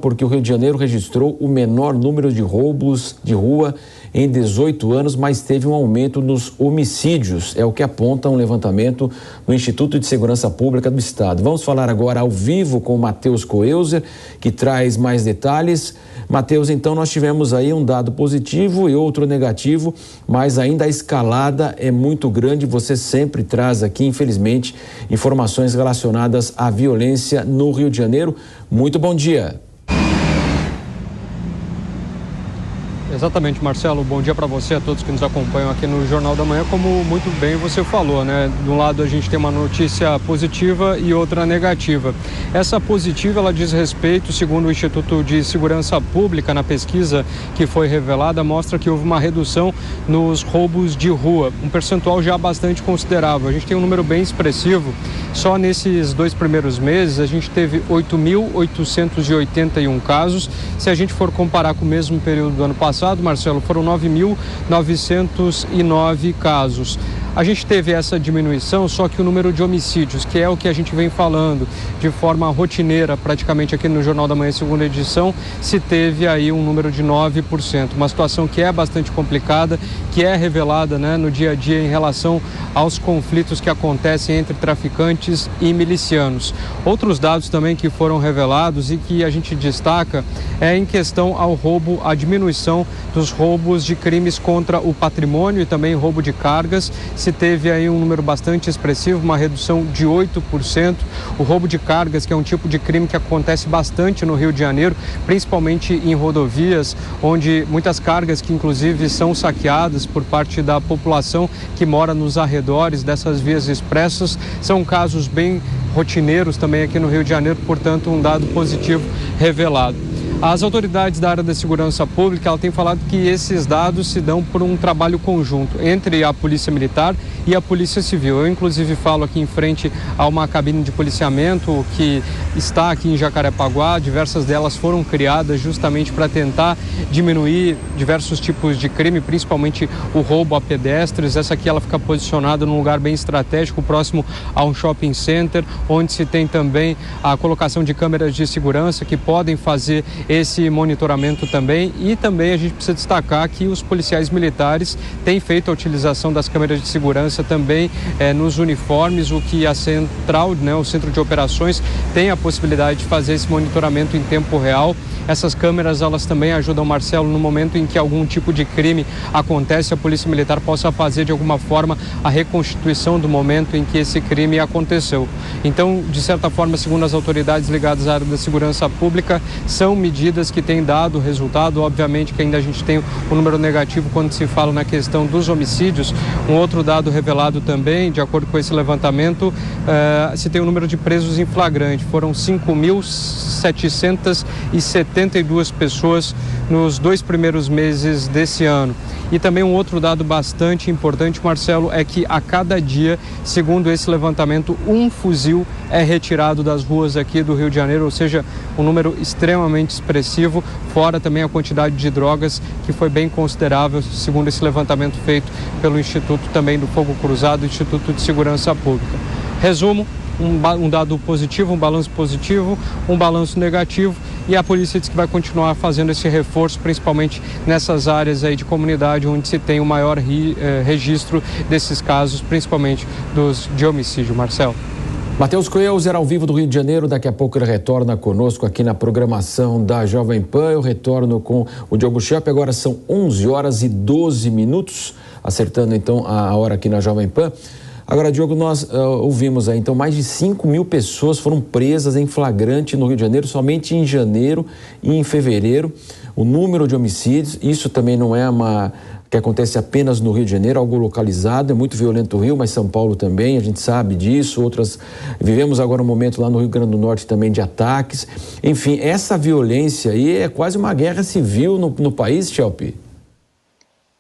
porque o Rio de Janeiro registrou o menor número de roubos de rua em 18 anos, mas teve um aumento nos homicídios, é o que aponta um levantamento no Instituto de Segurança Pública do Estado. Vamos falar agora ao vivo com o Matheus Coelzer, que traz mais detalhes. Matheus, então nós tivemos aí um dado positivo e outro negativo, mas ainda a escalada é muito grande. Você sempre traz aqui, infelizmente, informações relacionadas à violência no Rio de Janeiro. Muito bom dia. Exatamente, Marcelo. Bom dia para você, a todos que nos acompanham aqui no Jornal da Manhã. Como muito bem você falou, né? De um lado a gente tem uma notícia positiva e outra negativa. Essa positiva, ela diz respeito, segundo o Instituto de Segurança Pública, na pesquisa que foi revelada, mostra que houve uma redução nos roubos de rua, um percentual já bastante considerável. A gente tem um número bem expressivo. Só nesses 2 primeiros meses a gente teve 8.881 casos. Se a gente for comparar com o mesmo período do ano passado, Marcelo, foram 9.909 casos. A gente teve essa diminuição, só que o número de homicídios, que é o que a gente vem falando de forma rotineira, praticamente aqui no Jornal da Manhã, segunda edição, se teve aí um número de 9%. Uma situação que é bastante complicada, que é revelada, né, no dia a dia em relação aos conflitos que acontecem entre traficantes e milicianos. Outros dados também que foram revelados e que a gente destaca é em questão ao roubo, a diminuição dos roubos de crimes contra o patrimônio e também roubo de cargas. Se teve aí um número bastante expressivo, uma redução de 8%. O roubo de cargas, que é um tipo de crime que acontece bastante no Rio de Janeiro, principalmente em rodovias, onde muitas cargas que inclusive são saqueadas por parte da população que mora nos arredores dessas vias expressas, são casos bem rotineiros também aqui no Rio de Janeiro, portanto um dado positivo revelado. As autoridades da área da segurança pública, ela tem falado que esses dados se dão por um trabalho conjunto entre a Polícia Militar e a Polícia Civil. Eu, inclusive, falo aqui em frente a uma cabine de policiamento que está aqui em Jacarepaguá. Diversas delas foram criadas justamente para tentar diminuir diversos tipos de crime, principalmente o roubo a pedestres. Essa aqui ela fica posicionada num lugar bem estratégico, próximo a um shopping center, onde se tem também a colocação de câmeras de segurança que podem fazer esse monitoramento também. E também a gente precisa destacar que os policiais militares têm feito a utilização das câmeras de segurança também nos uniformes, o que a central, né, o centro de operações, tem a possibilidade de fazer esse monitoramento em tempo real. Essas câmeras, elas também ajudam, Marcelo, no momento em que algum tipo de crime acontece, a Polícia Militar possa fazer de alguma forma a reconstituição do momento em que esse crime aconteceu. Então, de certa forma, segundo as autoridades ligadas à área da segurança pública, são medidas que têm dado resultado. Obviamente que ainda a gente tem um número negativo quando se fala na questão dos homicídios. Um outro dado revelado também, de acordo com esse levantamento, se tem o número de presos em flagrante. Foram 5.772 pessoas nos 2 primeiros meses desse ano. E também um outro dado bastante importante, Marcelo, é que a cada dia, segundo esse levantamento, um fuzil é retirado das ruas aqui do Rio de Janeiro, ou seja, um número extremamente expressivo, fora também a quantidade de drogas, que foi bem considerável, segundo esse levantamento feito pelo Instituto também do Fogo Cruzado, Instituto de Segurança Pública. Resumo, um dado positivo, um balanço positivo, um balanço negativo, e a polícia diz que vai continuar fazendo esse reforço, principalmente nessas áreas aí de comunidade onde se tem o maior registro desses casos, principalmente de homicídio. Marcelo. Matheus Coelzer, ao vivo do Rio de Janeiro. Daqui a pouco ele retorna conosco aqui na programação da Jovem Pan. Eu retorno com o Diogo Schelp. Agora são 11h12, acertando então a hora aqui na Jovem Pan. Agora, Diogo, nós ouvimos aí, então, mais de 5.000 pessoas foram presas em flagrante no Rio de Janeiro, somente em janeiro e em fevereiro. O número de homicídios, isso também não é que acontece apenas no Rio de Janeiro, algo localizado, é muito violento o Rio, mas São Paulo também, a gente sabe disso. Vivemos agora um momento lá no Rio Grande do Norte também de ataques. Enfim, essa violência aí é quase uma guerra civil no país, Schelp.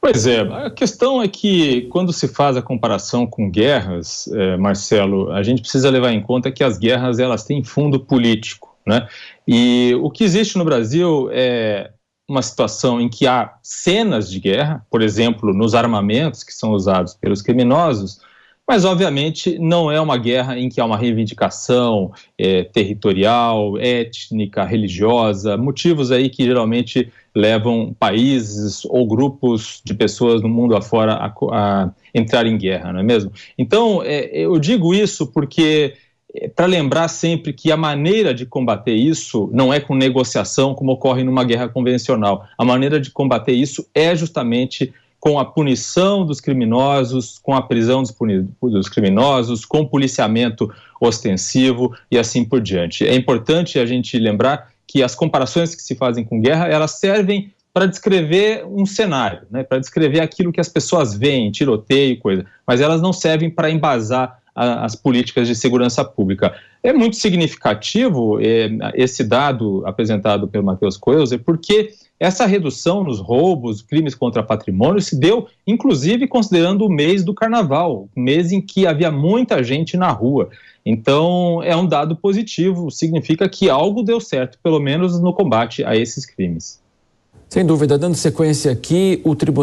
Pois é, a questão é que quando se faz a comparação com guerras, Marcelo, a gente precisa levar em conta que as guerras, elas têm fundo político, né? E o que existe no Brasil é uma situação em que há cenas de guerra, por exemplo, nos armamentos que são usados pelos criminosos, Mas, obviamente, não é uma guerra em que há uma reivindicação territorial, étnica, religiosa, motivos aí que geralmente levam países ou grupos de pessoas no mundo afora a entrar em guerra, não é mesmo? Então, eu digo isso porque para lembrar sempre que a maneira de combater isso não é com negociação como ocorre numa guerra convencional. A maneira de combater isso é justamente com a punição dos criminosos, com a prisão dos criminosos, com policiamento ostensivo e assim por diante. É importante a gente lembrar que as comparações que se fazem com guerra, elas servem para descrever um cenário, né? Para descrever aquilo que as pessoas veem, tiroteio, coisa, mas elas não servem para embasar as políticas de segurança pública. É muito significativo esse dado apresentado pelo Matheus Koelzer, porque essa redução nos roubos, crimes contra patrimônio, se deu, inclusive, considerando o mês do Carnaval, um mês em que havia muita gente na rua. Então, é um dado positivo, significa que algo deu certo, pelo menos no combate a esses crimes. Sem dúvida, dando sequência aqui, o Tribunal